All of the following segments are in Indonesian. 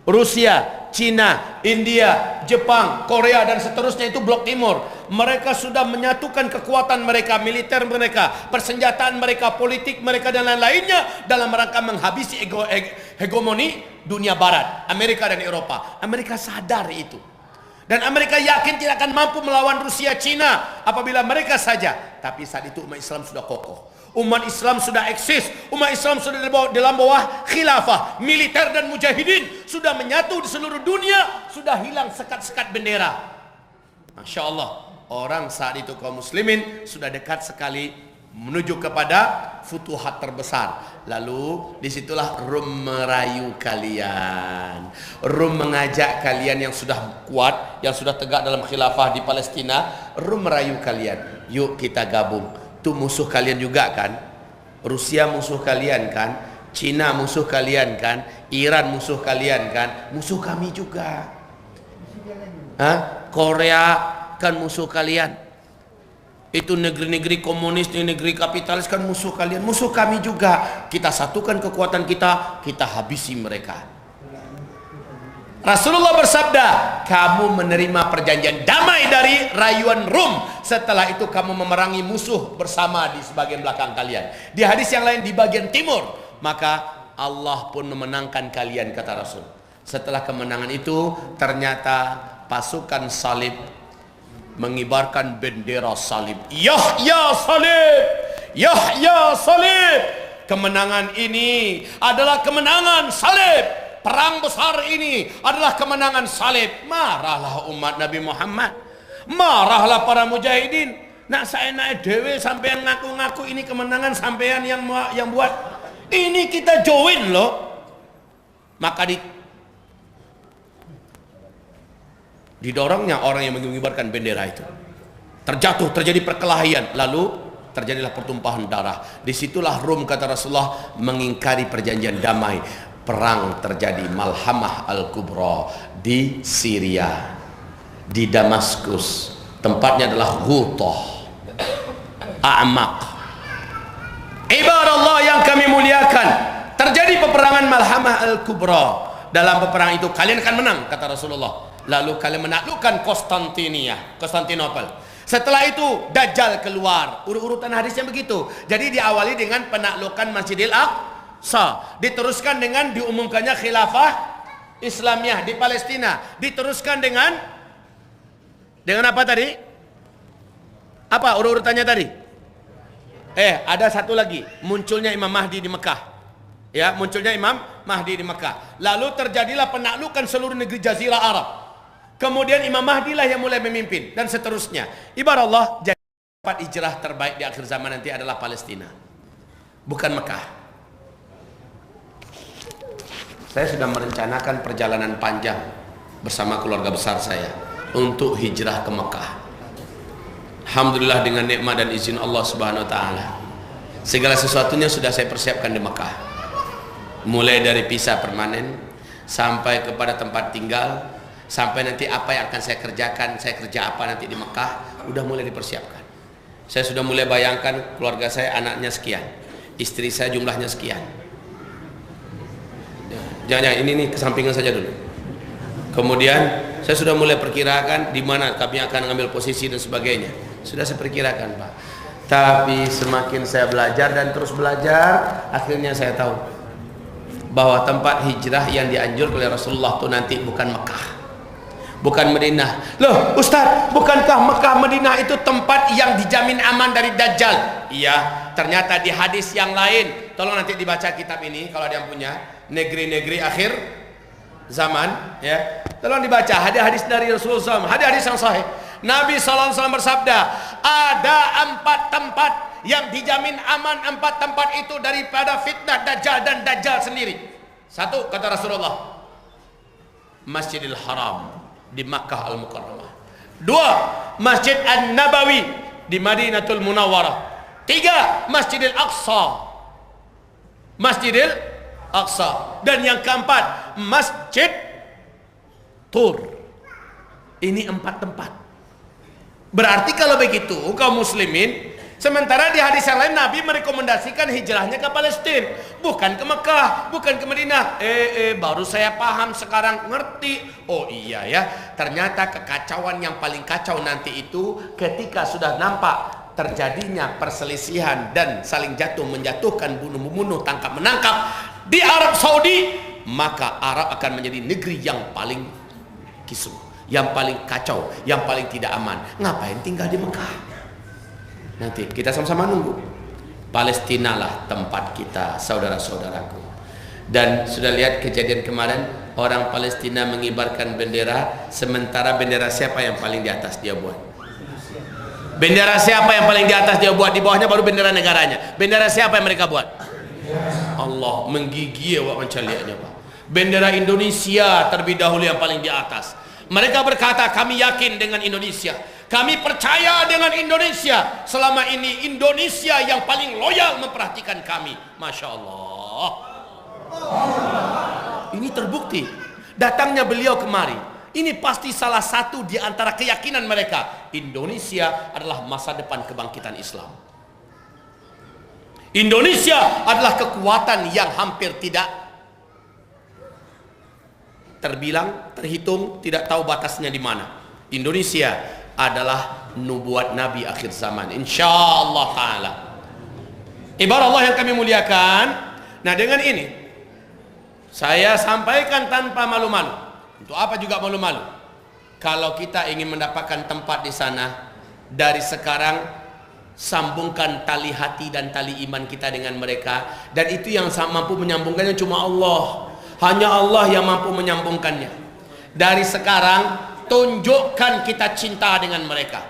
Rusia, Cina, India, Jepang, Korea dan seterusnya itu blok timur. Mereka sudah menyatukan kekuatan mereka, militer mereka, persenjataan mereka, politik mereka dan lain-lainnya dalam rangka menghabisi hegemoni dunia barat, Amerika dan Eropa. Amerika sadar itu. Dan Amerika yakin tidak akan mampu melawan Rusia, Cina apabila mereka saja. Tapi saat itu umat Islam sudah kokoh. Umat Islam sudah eksis. Umat Islam sudah dalam bawah khilafah. Militer dan mujahidin sudah menyatu di seluruh dunia. Sudah hilang sekat-sekat bendera. Masya Allah. Orang saat itu kaum muslimin sudah dekat sekali menuju kepada futuhat terbesar. Lalu disitulah Rum merayu kalian. Rum mengajak kalian yang sudah kuat, yang sudah tegak dalam khilafah di Palestina. Rum merayu kalian, yuk kita gabung. Itu musuh kalian juga kan? Rusia musuh kalian kan? Cina musuh kalian kan? Iran musuh kalian kan? Musuh kami juga. Korea kan musuh kalian. Itu negeri-negeri komunis, negeri kapitalis kan musuh kalian, musuh kami juga. Kita satukan kekuatan kita, kita habisi mereka. Rasulullah bersabda, kamu menerima perjanjian damai dari rayuan Rum. Setelah itu kamu memerangi musuh bersama di sebagian belakang kalian. Di hadis yang lain di bagian timur. Maka Allah pun memenangkan kalian, kata Rasul. Setelah kemenangan itu ternyata pasukan salib mengibarkan bendera salib. Yahya salib, Yahya salib. Kemenangan ini adalah kemenangan salib. Perang besar ini adalah kemenangan salib. Marahlah umat Nabi Muhammad, marahlah para mujahidin. Nak saya naik dewe sampean ngaku-ngaku ini kemenangan sampean yang buat. Ini kita join loh. Maka didorongnya orang yang mengibarkan bendera itu. Terjatuh, terjadi perkelahian, lalu terjadilah pertumpahan darah. Disitulah Rum, kata Rasulullah, mengingkari perjanjian damai. Perang terjadi, Malhamah Al-Kubra di Syria, di Damaskus. Tempatnya adalah Ghutah, A'maq. Ibarat Allah yang kami muliakan, terjadi peperangan Malhamah Al-Kubra. Dalam peperangan itu kalian akan menang, kata Rasulullah. Lalu kalian menaklukkan Konstantinopel. Setelah itu Dajjal keluar. Urutan hadisnya begitu. Jadi diawali dengan penaklukan Masjidil Aqsa, diteruskan dengan diumumkannya khilafah Islamiyah di Palestina, diteruskan dengan apa tadi? Apa urutannya tadi? Ada satu lagi, munculnya Imam Mahdi di Mekah. Ya, munculnya Imam Mahdi di Mekah. Lalu terjadilah penaklukan seluruh negeri Jazirah Arab. Kemudian Imam Mahdi lah yang mulai memimpin dan seterusnya. Ibarat Allah, jadi tempat hijrah terbaik di akhir zaman nanti adalah Palestina, bukan Mekah. Saya sudah merencanakan perjalanan panjang bersama keluarga besar saya untuk hijrah ke Mekah. Alhamdulillah dengan nikmat dan izin Allah Subhanahu wa taala. Segala sesuatunya sudah saya persiapkan di Mekah. Mulai dari visa permanen sampai kepada tempat tinggal, sampai nanti apa yang akan saya kerjakan, saya kerja apa nanti di Mekah, udah mulai dipersiapkan. Saya sudah mulai bayangkan keluarga saya, anaknya sekian, istri saya jumlahnya sekian. Jangan ini kesampingan saja dulu. Kemudian saya sudah mulai perkirakan di mana kami akan mengambil posisi dan sebagainya. Sudah saya perkirakan, Pak. Tapi semakin saya belajar dan terus belajar, akhirnya saya tahu bahwa tempat hijrah yang dianjurkan oleh Rasulullah itu nanti bukan Mekah, bukan Madinah. Loh Ustaz, bukankah Mekah Madinah itu tempat yang dijamin aman dari Dajjal? Iya, ternyata di hadis yang lain. Tolong nanti dibaca kitab ini kalau ada yang punya, negeri-negeri akhir zaman, ya. Tolong dibaca hadis-hadis dari Rasulullah SAW, hadis-hadis yang sahih. Nabi SAW bersabda, ada 4 tempat yang dijamin aman, 4 tempat itu daripada fitnah Dajjal dan Dajjal sendiri. 1, kata Rasulullah, Masjidil Haram di Makkah Al-Mukarramah. 2, Masjid An-Nabawi di Madinatul Munawwarah. 3, Masjidil Aqsa, Masjidil Aqsa. Dan yang keempat, Masjid Tur. Ini 4 tempat. Berarti kalau begitu kaum muslimin, Sementara di hadis yang lain Nabi merekomendasikan hijrahnya ke Palestina, bukan ke Mekah, bukan ke Madinah. Baru saya paham sekarang, ngerti. Oh iya ya, ternyata kekacauan yang paling kacau nanti itu ketika sudah nampak terjadinya perselisihan dan saling jatuh menjatuhkan, bunuh membunuh, tangkap menangkap di Arab Saudi, maka Arab akan menjadi negeri yang paling kisruh, yang paling kacau, yang paling tidak aman. Ngapain tinggal di Mekah? Nanti kita sama-sama nunggu. Palestina lah tempat kita, saudara-saudaraku. Dan sudah lihat kejadian kemarin, orang Palestina mengibarkan bendera, sementara bendera siapa yang paling di atas dia buat? Bendera siapa yang paling di atas dia buat? Di bawahnya baru bendera negaranya. Bendera siapa yang mereka buat? Allah, menggigil wak mencaliaknya, Pak. Bendera Indonesia terlebih dahulu yang paling di atas. Mereka berkata, kami yakin dengan Indonesia, kami percaya dengan Indonesia. Selama ini Indonesia yang paling loyal memperhatikan kami. Masya Allah. Ini terbukti. Datangnya beliau kemari, ini pasti salah satu di antara keyakinan mereka. Indonesia adalah masa depan kebangkitan Islam. Indonesia adalah kekuatan yang hampir tidak terbilang, terhitung, tidak tahu batasnya di mana. Indonesia adalah nubuat Nabi akhir zaman, insyaallah taala. Ibarat Allah yang kami muliakan. Nah, dengan ini saya sampaikan tanpa malu-malu. Untuk apa juga malu-malu? Kalau kita ingin mendapatkan tempat di sana, dari sekarang sambungkan tali hati dan tali iman kita dengan mereka. Dan itu yang mampu menyambungkannya cuma Allah. Hanya Allah yang mampu menyambungkannya. Dari sekarang tunjukkan kita cinta dengan mereka.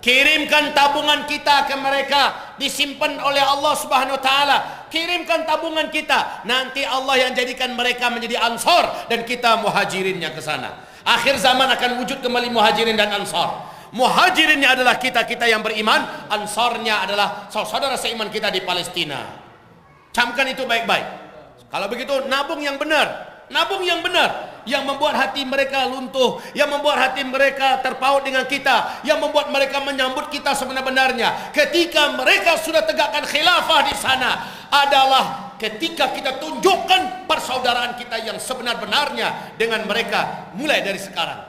Kirimkan tabungan kita ke mereka, disimpan oleh Allah Subhanahu wa taala. Kirimkan tabungan kita, nanti Allah yang jadikan mereka menjadi ansor dan kita muhajirinnya ke sana. Akhir zaman akan wujud kembali muhajirin dan ansor. Muhajirinnya adalah kita-kita yang beriman, ansornya adalah saudara seiman kita di Palestina. Camkan itu baik-baik. Kalau begitu nabung yang benar, nabung yang benar, yang membuat hati mereka luntuh, yang membuat hati mereka terpaut dengan kita, yang membuat mereka menyambut kita sebenar-benarnya. Ketika mereka sudah tegakkan khilafah di sana, adalah ketika kita tunjukkan persaudaraan kita yang sebenar-benarnya dengan mereka. Mulai dari sekarang,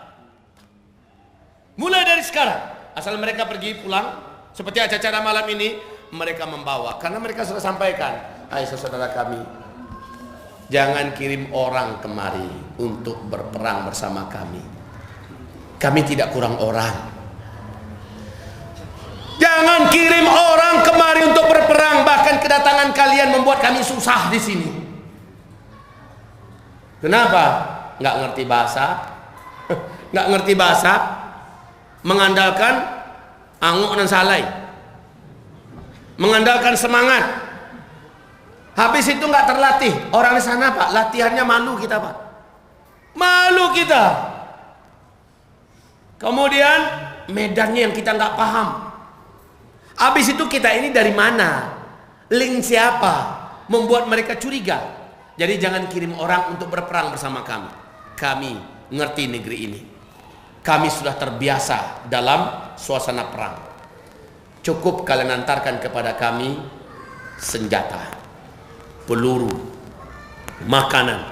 mulai dari sekarang. Asal mereka pergi pulang, seperti acara malam ini, mereka membawa, karena mereka sudah sampaikan, hai saudara kami, jangan kirim orang kemari untuk berperang bersama kami. Kami tidak kurang orang. Jangan kirim orang kemari untuk berperang. Bahkan kedatangan kalian membuat kami susah di sini. Kenapa? Nggak ngerti bahasa. Nggak ngerti bahasa. Mengandalkan anguk dan salai. Mengandalkan semangat. Habis itu nggak terlatih. Orang di sana, Pak, latihannya malu kita, Pak. Malu kita. Kemudian medannya yang kita nggak paham. Habis itu kita ini dari mana? Link siapa? Membuat mereka curiga. Jadi jangan kirim orang untuk berperang bersama kami. Kami ngerti negeri ini. Kami sudah terbiasa dalam suasana perang. Cukup kalian antarkan kepada kami senjata, peluru, makanan,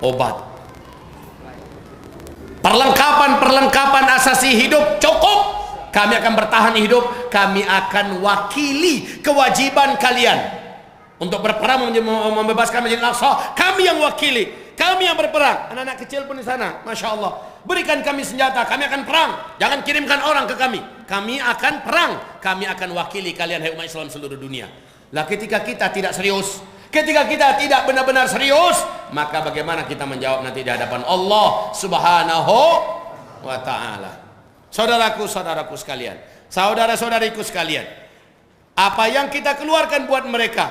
obat, perlengkapan asasi hidup cukup. Kami akan bertahan hidup. Kami akan wakili kewajiban kalian untuk berperang membebaskan Masjid Al-Aqsa. Kami yang wakili, kami yang berperang. Anak-anak kecil pun di sana, masya Allah. Berikan kami senjata, kami akan perang. Jangan kirimkan orang ke kami. Kami akan perang. Kami akan wakili kalian, hai umat Islam seluruh dunia. Lah ketika kita tidak serius, ketika kita tidak benar-benar serius, maka bagaimana kita menjawab nanti di hadapan Allah Subhanahu wa ta'ala. Saudaraku sekalian, saudara-saudariku sekalian, apa yang kita keluarkan buat mereka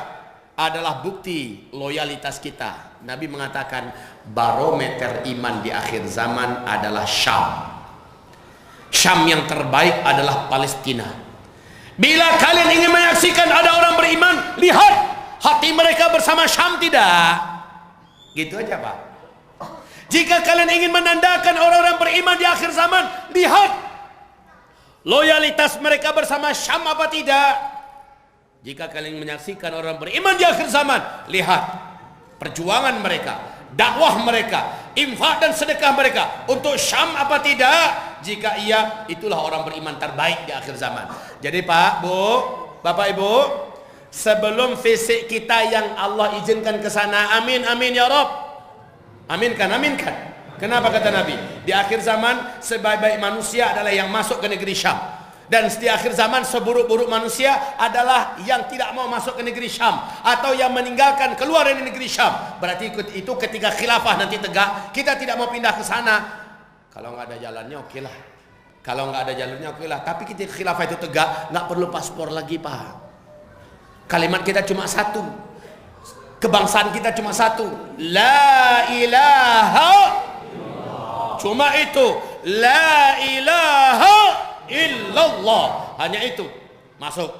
adalah bukti loyalitas kita. Nabi mengatakan barometer iman di akhir zaman adalah Syam. Syam yang terbaik adalah Palestina. Bila kalian ingin menyaksikan ada orang beriman, lihat hati mereka bersama Syam tidak. Gitu aja, Pak. Jika kalian ingin menandakan orang-orang beriman di akhir zaman, lihat loyalitas mereka bersama Syam apa tidak. Jika kalian menyaksikan orang beriman di akhir zaman, lihat perjuangan mereka, dakwah mereka, infak dan sedekah mereka untuk Syam apa tidak? Jika iya, itulah orang beriman terbaik di akhir zaman. Jadi Pak, Bu, Bapak Ibu, sebelum fisik kita yang Allah izinkan ke sana, amin amin ya Rabb. Aminkan, aminkan. Kenapa kata Nabi? Di akhir zaman sebaik-baik manusia adalah yang masuk ke negeri Syam. Dan di akhir zaman seburuk-buruk manusia adalah yang tidak mau masuk ke negeri Syam atau yang meninggalkan keluar dari negeri Syam. Berarti itu ketika khilafah nanti tegak, kita tidak mau pindah ke sana. Kalau nggak ada jalannya oke lah. Kalau nggak ada jalannya oke lah. Tapi ketika khilafah itu tegak, nggak perlu paspor lagi Pak. Kalimat kita cuma satu. Kebangsaan kita cuma satu. La ilaha. Cuma itu. La ilaha illallah, hanya itu. Masuk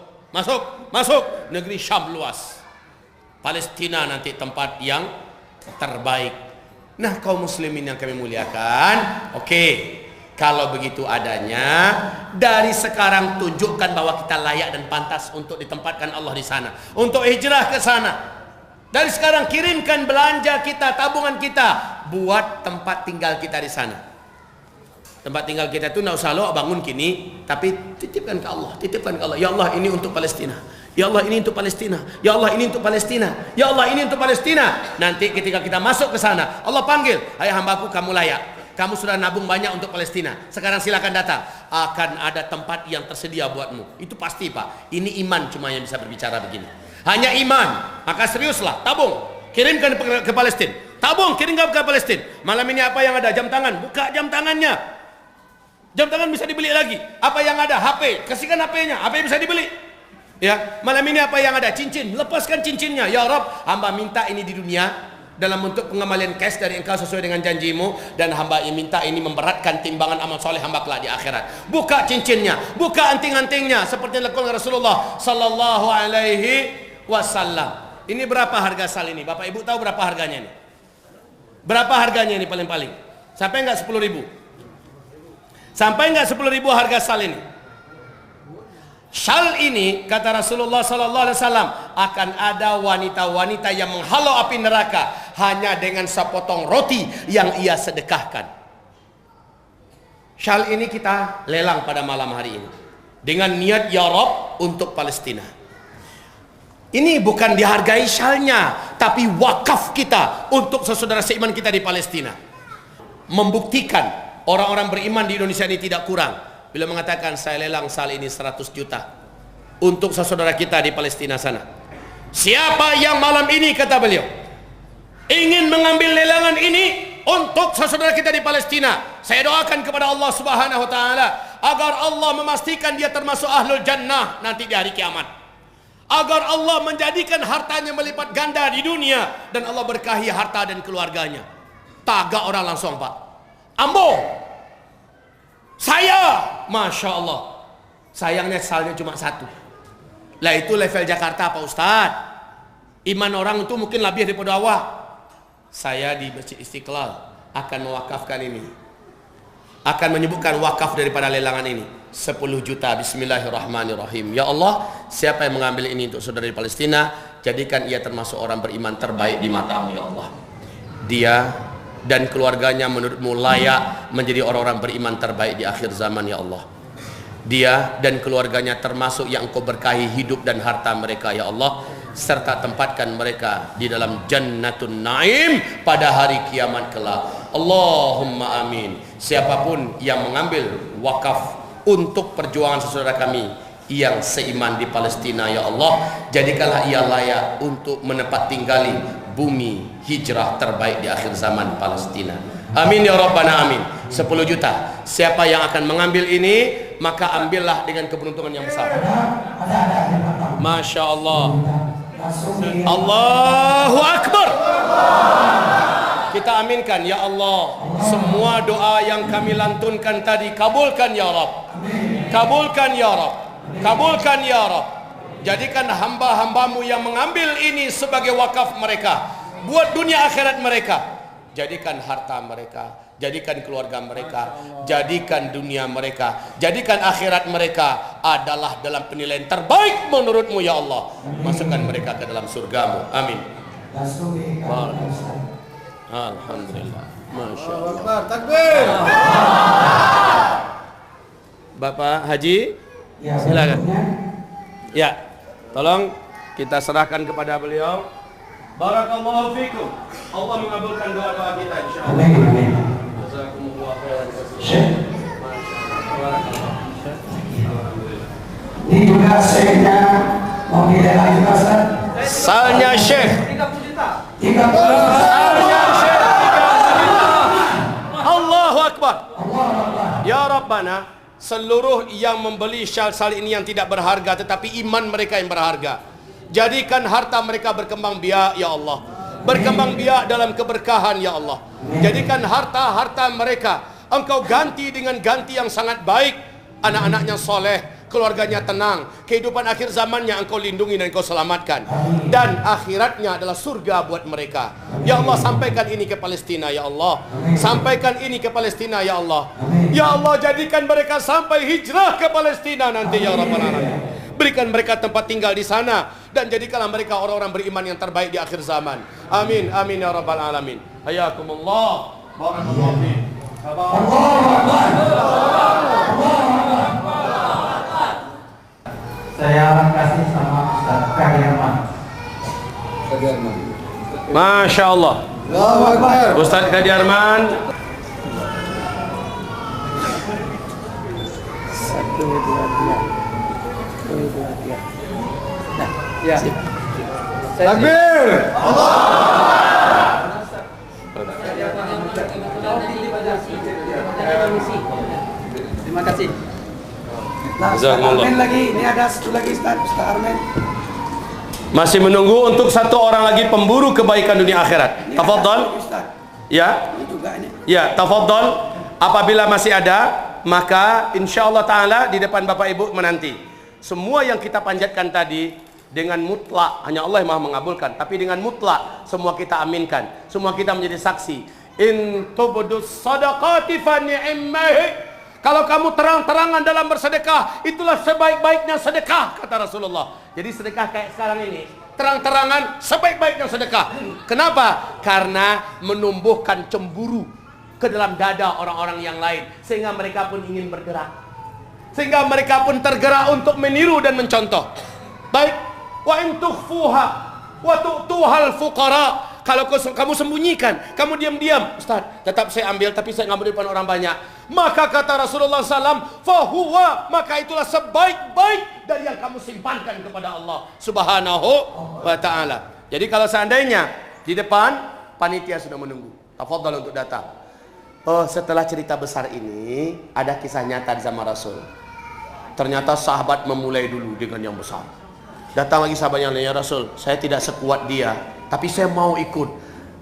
negeri Syam luas. Palestina nanti tempat yang terbaik. Nah, kaum muslimin yang kami muliakan, oke, kalau begitu adanya, dari sekarang tunjukkan bahwa kita layak dan pantas untuk ditempatkan Allah di sana, untuk hijrah ke sana. Dari sekarang kirimkan belanja kita, tabungan kita buat tempat tinggal kita di sana. Tempat tinggal kita itu tidak usah lo bangun kini, tapi titipkan ke Allah, titipkan ke Allah. Ya Allah, ini untuk Palestina. Ya Allah, ini untuk Palestina. Ya Allah, ini untuk Palestina. Ya Allah, ini untuk Palestina. Nanti ketika kita masuk ke sana, Allah panggil, hai hambaku, kamu layak. Kamu sudah nabung banyak untuk Palestina. Sekarang silakan datang. Akan ada tempat yang tersedia buatmu. Itu pasti Pak. Ini iman cuma yang bisa berbicara begini. Hanya iman. Maka seriuslah, tabung. Kirimkan ke Palestina. Tabung, kirimkan ke Palestina. Malam ini apa yang ada? Jam tangan. Buka jam tangannya. Jam tangan bisa dibeli lagi. Apa yang ada? HP. Kasihkan HP-nya. HP bisa dibeli. Ya, malam ini apa yang ada? Cincin. Lepaskan cincinnya. Ya Rabb, hamba minta ini di dunia dalam bentuk pengembalian cash dari engkau sesuai dengan janjimu, dan hamba minta ini memberatkan timbangan amal soleh hamba kelak di akhirat. Buka cincinnya, buka anting-antingnya seperti yang dilakukan Rasulullah sallallahu alaihi wasallam. Ini berapa harga sal ini? Bapak Ibu tahu berapa harganya ini? Berapa harganya ini paling-paling? Sampai enggak 10.000? Sampai enggak 10.000 harga sal ini? Syal ini kata Rasulullah sallallahu alaihi wasallam, akan ada wanita-wanita yang menghalau api neraka hanya dengan sepotong roti yang ia sedekahkan. Syal ini kita lelang pada malam hari ini dengan niat ya Rabb untuk Palestina. Ini bukan dihargai syalnya, tapi wakaf kita untuk saudara seiman kita di Palestina. Membuktikan orang-orang beriman di Indonesia ini tidak kurang. Bila mengatakan saya lelang sal ini 100 juta untuk saudara kita di Palestina sana. Siapa yang malam ini, kata beliau, ingin mengambil lelangan ini untuk saudara kita di Palestina, saya doakan kepada Allah Subhanahu wa taala agar Allah memastikan dia termasuk ahlul jannah nanti di hari kiamat. Agar Allah menjadikan hartanya melipat ganda di dunia dan Allah berkahi harta dan keluarganya. Tagak orang langsung, Pak. Ambo, saya, Masya Allah, sayangnya salnya cuma satu. Lah itu level Jakarta Pak Ustadz. Iman orang itu mungkin lebih daripada awak. Saya di Masjid Istiqlal akan mewakafkan ini, akan menyebutkan wakaf daripada lelangan ini 10 juta. Bismillahirrahmanirrahim. Ya Allah, siapa yang mengambil ini untuk saudara di Palestina, jadikan ia termasuk orang beriman terbaik di matamu ya Allah. Dia dan keluarganya menurutmu layak menjadi orang-orang beriman terbaik di akhir zaman ya Allah. Dia dan keluarganya termasuk yang engkau berkahi hidup dan harta mereka ya Allah, serta tempatkan mereka di dalam jannatun naim pada hari kiamat kelak. Allahumma amin. Siapapun yang mengambil wakaf untuk perjuangan saudara kami yang seiman di Palestina ya Allah, jadikanlah ia layak untuk menempat tinggali bumi hijrah terbaik di akhir zaman Palestina. Amin ya Rabbana amin. 10 juta. Siapa yang akan mengambil ini, maka ambillah dengan keberuntungan yang besar. Masya Allah. Allahu Akbar. Kita aminkan ya Allah. Semua doa yang kami lantunkan tadi kabulkan ya Rabb. Kabulkan ya Rabb. Kabulkan ya Rabb. Jadikan hamba-hambamu yang mengambil ini sebagai wakaf mereka buat dunia akhirat mereka. jadikan harta mereka, jadikan keluarga mereka, jadikan dunia mereka, jadikan akhirat mereka adalah dalam penilaian terbaik menurut-Mu ya Allah. Masukkan mereka ke dalam surga-Mu. Amin. Alhamdulillah. Masya Allah. Takbir. Bapak Haji, silakan. Ya, tolong kita serahkan kepada beliau. Barakallahu fikum. Allah mengabulkan doa-doa kita insyaallah. Amin. Jazakumullah khairan. Ini juga syekhnya mau dilelai Ustaz. Salnya Syekh 30 juta. Salnya Syekh 30 juta. Allahu Akbar. Ya Rabbana, seluruh yang membeli syal-syal ini yang tidak berharga tetapi iman mereka yang berharga, jadikan harta mereka berkembang biak ya Allah, berkembang biak dalam keberkahan ya Allah. Jadikan harta-harta mereka Engkau ganti dengan ganti yang sangat baik. Anak-anaknya soleh, keluarganya tenang, kehidupan akhir zamannya Engkau lindungi dan Engkau selamatkan, dan akhiratnya adalah surga buat mereka ya Allah. Sampaikan ini ke Palestina ya Allah, sampaikan ini ke Palestina ya Allah. Ya Allah, jadikan mereka sampai hijrah ke Palestina nanti ya Rabbal Alamin. Berikan mereka tempat tinggal di sana dan jadikanlah mereka orang-orang beriman yang terbaik di akhir zaman. Amin, amin ya Rabbal Alamin. Hayakumullah. Barakallahu fiik. Saya kasih sama Ustaz Kadirman. Masya Allah. Ustaz Kadirman. Ya. Takbir. Terima kasih. Nah, Ustaz Jazakumullah. Armen lagi, ini ada satu lagi Ustaz Armen. Masih menunggu untuk satu orang lagi pemburu kebaikan dunia akhirat. Tafadhal. Ya. Ini juga ini. Ya, tafadhal. Apabila masih ada, maka insyaallah taala di depan Bapak Ibu menanti. Semua yang kita panjatkan tadi dengan mutlak hanya Allah yang Maha mengabulkan, tapi dengan mutlak semua kita aminkan, semua kita menjadi saksi. In tubdus sadaqati fa ni'mahi. Kalau kamu terang-terangan dalam bersedekah, itulah sebaik-baiknya sedekah, kata Rasulullah. Jadi sedekah kayak sekarang ini, terang-terangan sebaik-baiknya sedekah. Kenapa? Karena menumbuhkan cemburu ke dalam dada orang-orang yang lain, sehingga mereka pun ingin bergerak, sehingga mereka pun tergerak untuk meniru dan mencontoh. Baik, wa in tukhfuha wa tu'tuhal fuqara. Kalau kamu sembunyikan, kamu diam-diam, Ustaz, tetap saya ambil tapi saya nggak mau di depan orang banyak. Maka kata Rasulullah SAW, fahuwa, maka itulah sebaik-baik dari yang kamu simpankan kepada Allah Subhanahu wa Ta'ala. Jadi kalau seandainya di depan panitia sudah menunggu, tafadhal untuk datang. Oh, setelah cerita besar ini ada kisah nyata di zaman Rasul. Ternyata sahabat memulai dulu dengan yang besar. Datang lagi sahabat yang lain, ya Rasul, saya tidak sekuat dia, tapi saya mau ikut.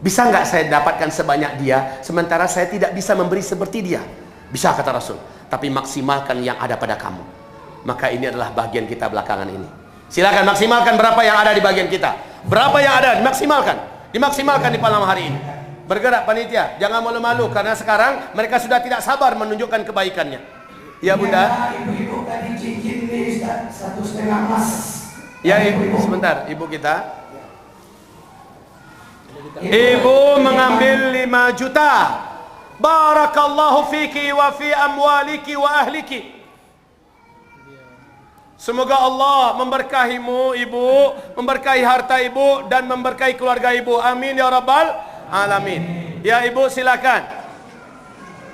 Bisa nggak saya dapatkan sebanyak dia, sementara saya tidak bisa memberi seperti dia? Bisa, kata Rasul, tapi maksimalkan yang ada pada kamu. Maka ini adalah bagian kita belakangan ini. Silakan maksimalkan berapa yang ada di bagian kita. Berapa yang ada, dimaksimalkan di malam hari ini. Bergerak panitia, jangan malu-malu, karena sekarang mereka sudah tidak sabar menunjukkan kebaikannya. Ya Bunda. Ibu-ibu tadi cincin nih Ustaz, 1,5 emas. Ya ibu, sebentar, ibu kita. Ibu mengambil 5 juta. Barakallahu fiki wa fi amwaliki wa ahliki. Semoga Allah memberkahimu ibu, memberkahi harta ibu dan memberkahi keluarga ibu. Amin ya rabbal alamin. Ya ibu silakan.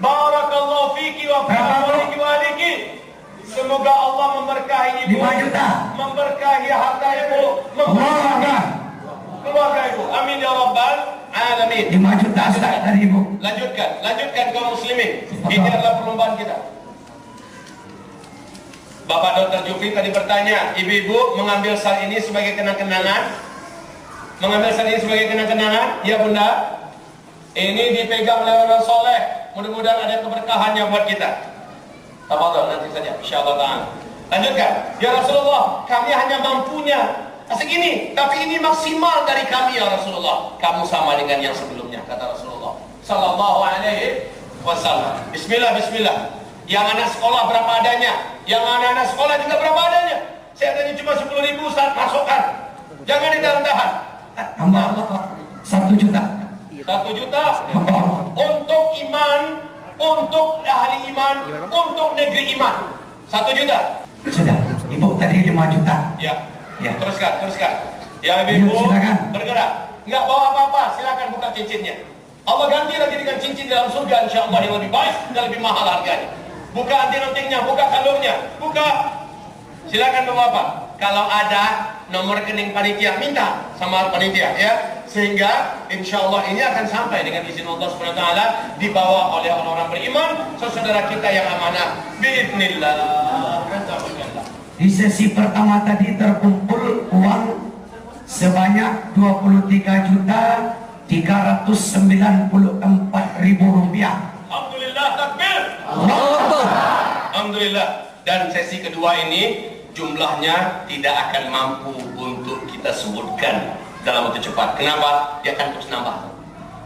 Barakallahu fiki wa fi amwaliki wa ahliki. Semoga Allah memberkahi ibu, 5 juta. memberkahi harta ibu, memberkahi keluarga ibu. Amin ya rabbal alamin. 5 juta Ustaz dari ibu. Lanjutkan kaum muslimin. Ini adalah perlombaan kita. Bapak Dr. Jufri tadi bertanya, ibu-ibu mengambil sal ini sebagai kenang-kenangan? Mengambil sal ini sebagai kenang-kenangan? Ya Bunda. Ini dipegang oleh orang soleh. Mudah-mudahan ada keberkahannya buat kita. Tafadhol nanti saja insyaallah taala. Lanjutkan. Ya Rasulullah, kami hanya mampunya segini, tapi ini maksimal dari kami ya Rasulullah. Kamu sama dengan yang sebelumnya, kata Rasulullah. sallallahu alaihi wasallam. Bismillah, bismillah. Yang anak sekolah berapa adanya, yang anak-anak sekolah juga berapa adanya. Saya tanya cuma 10.000 Ustaz, masukkan. Jangan ditahan-tahan. Hamba Allah 1 juta. 1 juta Hamba Allah. untuk iman, untuk ahli iman, untuk negeri iman. 1 juta. Sudah. Ibu tadi 5 juta. Ya. Ya. Teruskan, teruskan. Ya ibu, Silakan. bergerak. Nggak bawa apa-apa, silakan buka cincinnya. Allah ganti lagi dengan cincin dalam surga, insya Allah yang lebih baik dan lebih mahal harganya. Buka anti-rotingnya, buka kalungnya, buka. Silakan bapak. Kalau ada nomor rekening panitia, minta sama panitia ya, sehingga insya Allah ini akan sampai dengan izin Allah SWT dibawa oleh orang-orang beriman, saudara kita yang amanah. Bismillah. Di sesi pertama tadi terkumpul uang sebanyak 23.394.000 rupiah. Alhamdulillah, takbir. Alhamdulillah. Dan sesi kedua ini jumlahnya tidak akan mampu untuk kita sebutkan dalam waktu cepat. Kenapa? Dia akan terus nambah.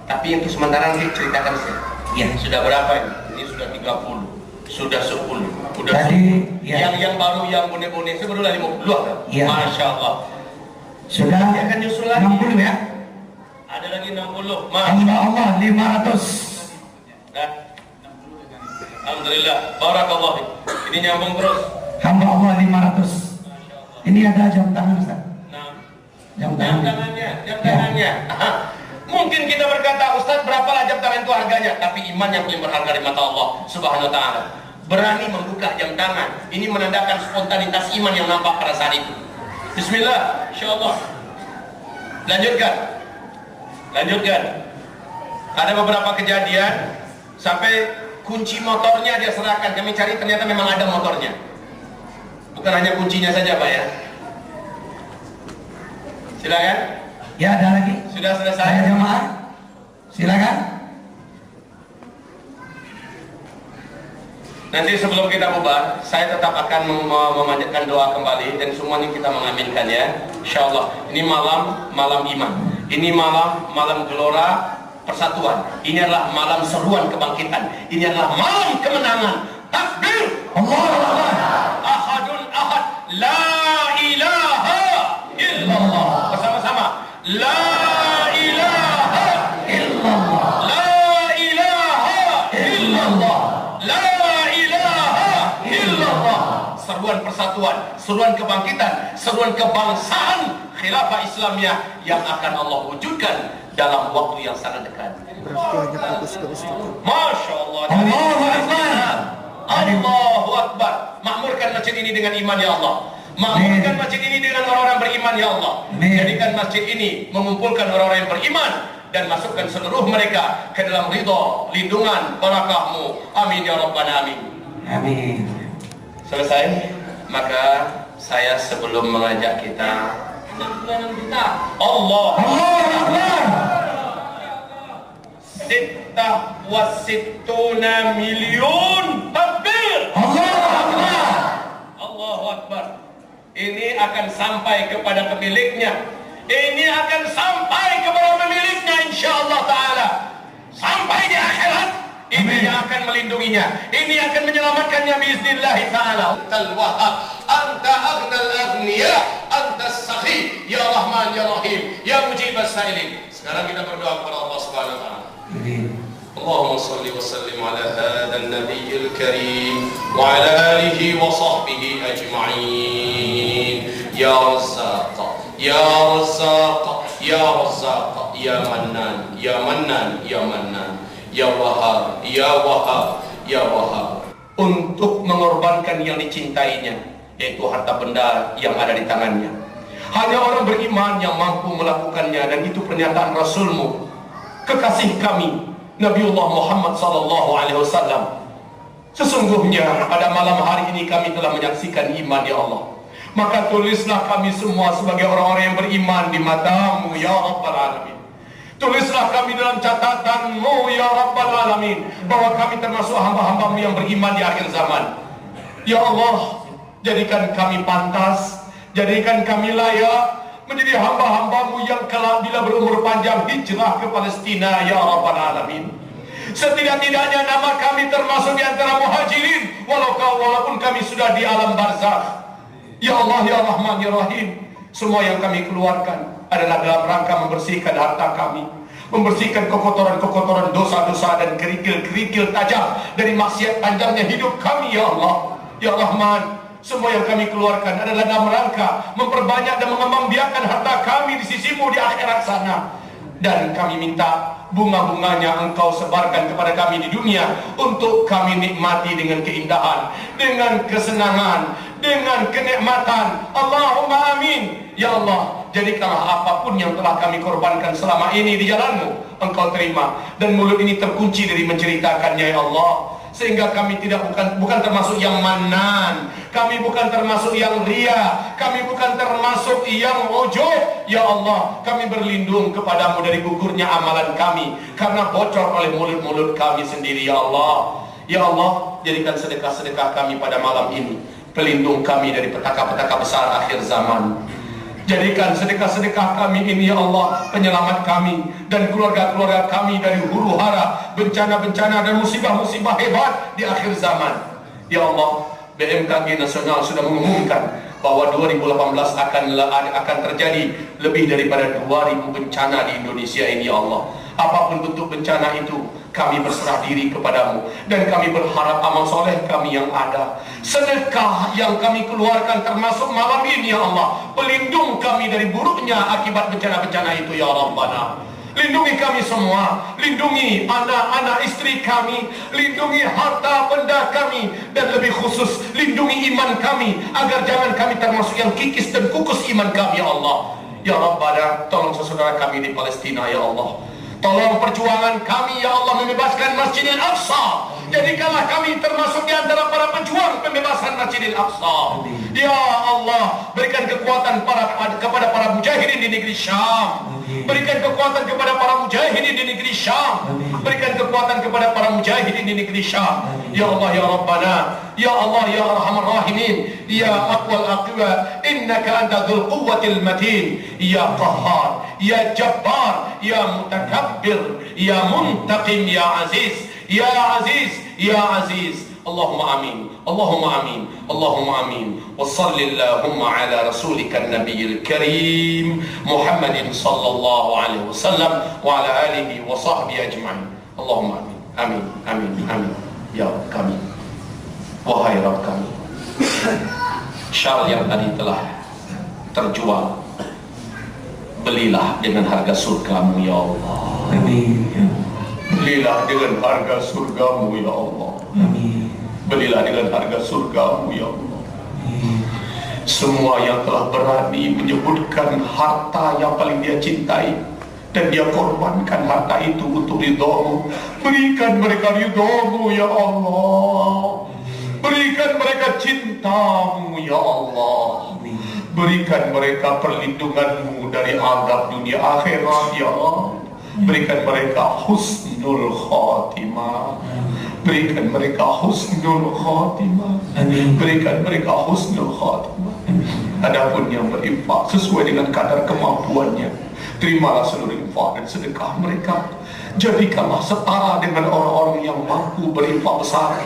Tapi yang sementara nanti ceritakan saya. Ya. Sudah berapa ini? Ini sudah 30, sudah 10, sudah Tadi, 10. ya. Yang baru yang bone-bone itu baru 50. Ya. Masya Allah. Sudah Dia akan nyusul lagi. 60 ya. Ada lagi 60. Masya Hamba Allah 500. Nah. Alhamdulillah. Barakallah. Ini nyambung terus. Hamba Allah 500. Ini ada jam tangan Ustaz. Nah. Jam Jam tangan. tangannya, jam tangannya. Aha. Mungkin kita berkata, Ustaz, berapalah jam tangan itu harganya? Tapi iman yang paling berharga di mata Allah Subhanahu wa ta'ala. Berani membuka jam tangan. Ini menandakan spontanitas iman yang nampak pada saat itu. Bismillah, insyaallah. Lanjutkan. Lanjutkan. Ada beberapa kejadian sampai kunci motornya dia serahkan. Kami cari ternyata memang ada motornya. Bukan hanya kuncinya saja, Pak ya. Silakan. Ya, ada lagi. Sudah selesai. Saya jemaah. Silakan. Nanti sebelum kita bubar, saya tetap akan memanjatkan doa kembali dan semuanya kita mengaminkan ya. Insyaallah. Ini malam iman. Ini malam gelora persatuan. Ini adalah malam seruan kebangkitan. Ini adalah malam kemenangan. Takbir. Allahu Akbar. Ahadun ahad. La ilaha illallah. Bersama-sama. La ilaha Illallah. La ilaha illallah. La ilaha illallah. Seruan persatuan, seruan kebangkitan, seruan kebangsaan khilafah Islamiyah yang akan Allah wujudkan dalam waktu yang sangat dekat. Masya Allah. Allahu Akbar. Allahu Akbar. Makmurkan masjid ini dengan iman ya Allah. Makmurkan masjid ini dengan orang-orang beriman ya Allah. Jadikan masjid ini mengumpulkan orang-orang yang beriman dan masukkan seluruh mereka ke dalam ridha, lindungan, barakahmu. Amin ya rabbal alamin. Amin. Selesai. Maka saya sebelum mengajak kita Allah Allahu Akbar. Sittah wa sittuna miliun takbir. Allahu Akbar. Allahu Akbar. Ini akan sampai kepada pemiliknya. Ini akan sampai kepada pemiliknya insyaallah taala. Sampai di akhirat. Ini yang akan melindunginya. Ini akan menyelamatkannya biiznillah taala. Antal Wahhab, anta aghnal aghniya, anta as-sakhi, ya Rahman ya Rahim, ya Mujib as-sailin. Sekarang kita berdoa kepada Allah Subhanahu wa taala. اللهم صل وسلم على هذا النبي الكريم وعلى آله وصحبه أجمعين يا رزاق يا رزاق يا رزاق يا منان يا منان يا منان يا وهاب يا وهاب يا وهاب untuk mengorbankan yang dicintainya yaitu harta benda yang ada di tangannya. Hanya orang beriman yang mampu melakukannya dan itu pernyataan Rasulmu, kekasih kami Nabiullah Muhammad sallallahu alaihi wasallam. Sesungguhnya pada malam hari ini kami telah menyaksikan iman ya Allah. Maka tulislah kami semua sebagai orang-orang yang beriman di matamu ya Rabbal Alamin. Tulislah kami dalam catatanmu ya Rabbal Alamin bahwa kami termasuk hamba-hambamu yang beriman di akhir zaman. Ya Allah, jadikan kami pantas, jadikan kami layak menjadi hamba-hambamu yang kelak bila berumur panjang hijrah ke Palestina ya Rabbal Alamin. Setidak-tidaknya nama kami termasuk di antara muhajirin, walaupun kami sudah di alam barzakh. Ya Allah, ya Rahman, ya Rahim, semua yang kami keluarkan adalah dalam rangka membersihkan harta kami, membersihkan kekotoran-kekotoran dosa-dosa dan kerikil-kerikil tajam dari maksiat panjangnya hidup kami. Ya Allah, ya Rahman, semua yang kami keluarkan adalah dalam rangka memperbanyak dan mengembangbiakkan harta kami di sisimu di akhirat sana. Dan kami minta bunga-bunganya Engkau sebarkan kepada kami di dunia untuk kami nikmati dengan keindahan, dengan kesenangan, dengan kenikmatan. Allahumma amin. Ya Allah, jadikanlah apapun yang telah kami korbankan selama ini di jalan-Mu, Engkau terima. Dan mulut ini terkunci dari menceritakannya, ya Allah, sehingga kami bukan termasuk yang manan, kami bukan termasuk yang ria, kami bukan termasuk yang ujub. Ya Allah, kami berlindung kepadamu dari gugurnya amalan kami karena bocor oleh mulut-mulut kami sendiri. Ya Allah, ya Allah, jadikan sedekah-sedekah kami pada malam ini pelindung kami dari petaka-petaka besar akhir zaman. Jadikan sedekah-sedekah kami ini, ya Allah, penyelamat kami dan keluarga-keluarga kami dari huru hara, bencana-bencana dan musibah-musibah hebat di akhir zaman. Ya Allah, BMKG nasional sudah mengumumkan bahwa 2018 akan terjadi lebih daripada 2000 bencana di Indonesia ini. Ya Allah, apapun bentuk bencana itu, kami berserah diri kepadamu dan kami berharap amal soleh kami yang ada, sedekah yang kami keluarkan termasuk malam ini, ya Allah, pelindung kami dari buruknya akibat bencana-bencana itu. Ya Rabbana, lindungi kami semua, lindungi anak-anak istri kami, lindungi harta benda kami, dan lebih khusus lindungi iman kami agar jangan kami termasuk yang kikis dan kukus iman kami. Ya Allah, ya Rabbana, tolong saudara kami di Palestina. Ya Allah, tolong perjuangan kami, ya Allah, membebaskan Masjidil Aqsa. Jadikanlah kami termasuk di antara para pejuang pembebasan Masjidil Aqsa. Ya Allah, berikan kekuatan kepada para mujahidin di negeri Syam. Berikan kekuatan kepada para mujahidin di negeri Syam. Berikan kekuatan kepada para mujahidin di negeri Syam. Ya Allah, ya Rabbana, ya Allah, ya Arhamar Rahimin, ya Aqwal Aqwa, innaka anta dzul quwwatil matin, ya Qahhar, ya Jabbar, ya Mutakabbir, ya Muntaqim, ya Aziz, ya Aziz, ya Aziz. Allahumma amin, Allahumma amin, Allahumma amin. Wa sallallahumma ala rasulika an-nabiyil karim Muhammadin sallallahu alaihi wasallam wa ala alihi wa sahbihi ajma'in. Allahumma amin, amin, amin, amin. Ya Rabb kami, wahai Rabb kami, syal yang tadi telah terjual, belilah dengan harga surgamu, ya Allah. Amin. Belilah dengan harga surgamu, ya Allah. Amin. Belilah dengan harga surgamu, ya Allah. Semua yang telah berani menyebutkan harta yang paling dia cintai dan dia korbankan harta itu untuk ridhomu, berikan mereka ridhomu, ya Allah. Berikan mereka cintamu, ya Allah. Berikan mereka perlindunganmu dari azab dunia akhirat, ya Allah. Berikan mereka husnul khatimah. Berikan mereka husnul khatimah. Berikan mereka husnul khatimah. Adapun yang berinfak sesuai dengan kadar kemampuannya, terimalah seluruh infak dan sedekah mereka. Jadikanlah setara dengan orang-orang yang mampu berinfak besar.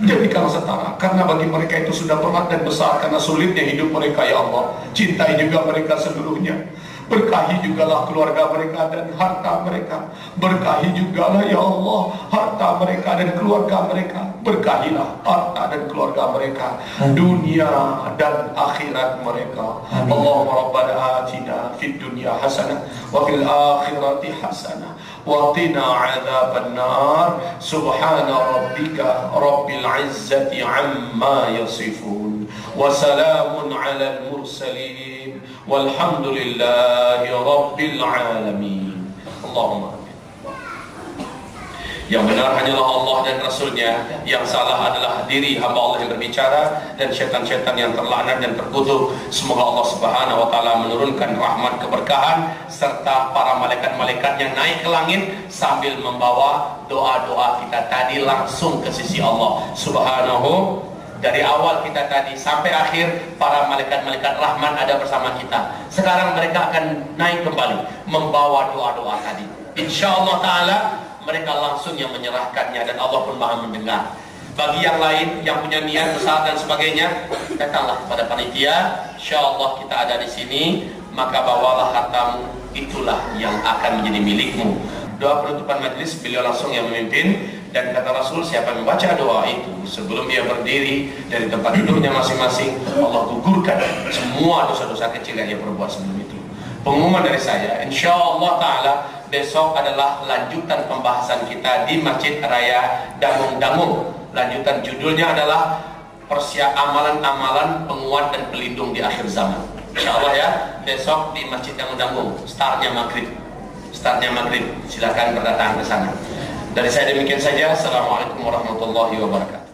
Jadikanlah setara, karena bagi mereka itu sudah berat dan besar karena sulitnya hidup mereka. Ya Allah, cintai juga mereka seluruhnya. Berkahi jugalah keluarga mereka dan harta mereka. Berkahi jugalah, ya Allah, harta mereka dan keluarga mereka. Berkahilah harta dan keluarga mereka, dunia dan akhirat mereka. Allahumma rabbana atina fid dunya hasanah wa fil akhirati hasanah wa qina adzaban nar. Subhana rabbika rabbil izzati amma yasifun wa salamun alal mursalin walhamdulillahi rabbil alamin. Allahumma amin. Yang benar hanyalah Allah dan Rasulnya, yang salah adalah diri hamba Allah yang berbicara dan syaitan-syaitan yang terlaknat dan terkutuk. Semoga Allah Subhanahu wa taala menurunkan rahmat keberkahan serta para malaikat-malaikat yang naik ke langit sambil membawa doa-doa kita tadi langsung ke sisi Allah Subhanahu. Dari awal kita tadi sampai akhir, para malaikat-malaikat rahmat ada bersama kita. Sekarang mereka akan naik kembali membawa doa-doa tadi. Insyaallah taala mereka langsung yang menyerahkannya dan Allah pun maha mendengar. Bagi yang lain yang punya niat besar dan sebagainya, datanglah pada panitia. Insyaallah kita ada di sini, maka bawalah hartamu, itulah yang akan menjadi milikmu. Doa penutupan majelis beliau langsung yang memimpin, dan kata Rasul, siapa yang membaca doa itu sebelum dia berdiri dari tempat duduknya masing-masing, Allah gugurkan semua dosa-dosa kecil yang dia perbuat sebelum itu. Pengumuman dari saya, insyaallah ta'ala besok adalah lanjutan pembahasan kita di Masjid Raya Dangung. Lanjutan judulnya adalah amalan-amalan penguat dan pelindung di akhir zaman. Insyaallah ya, besok di Masjid Dangung. Startnya maghrib. Silakan berdatang ke sana. Dari saya demikian saja. Assalamualaikum warahmatullahi wabarakatuh.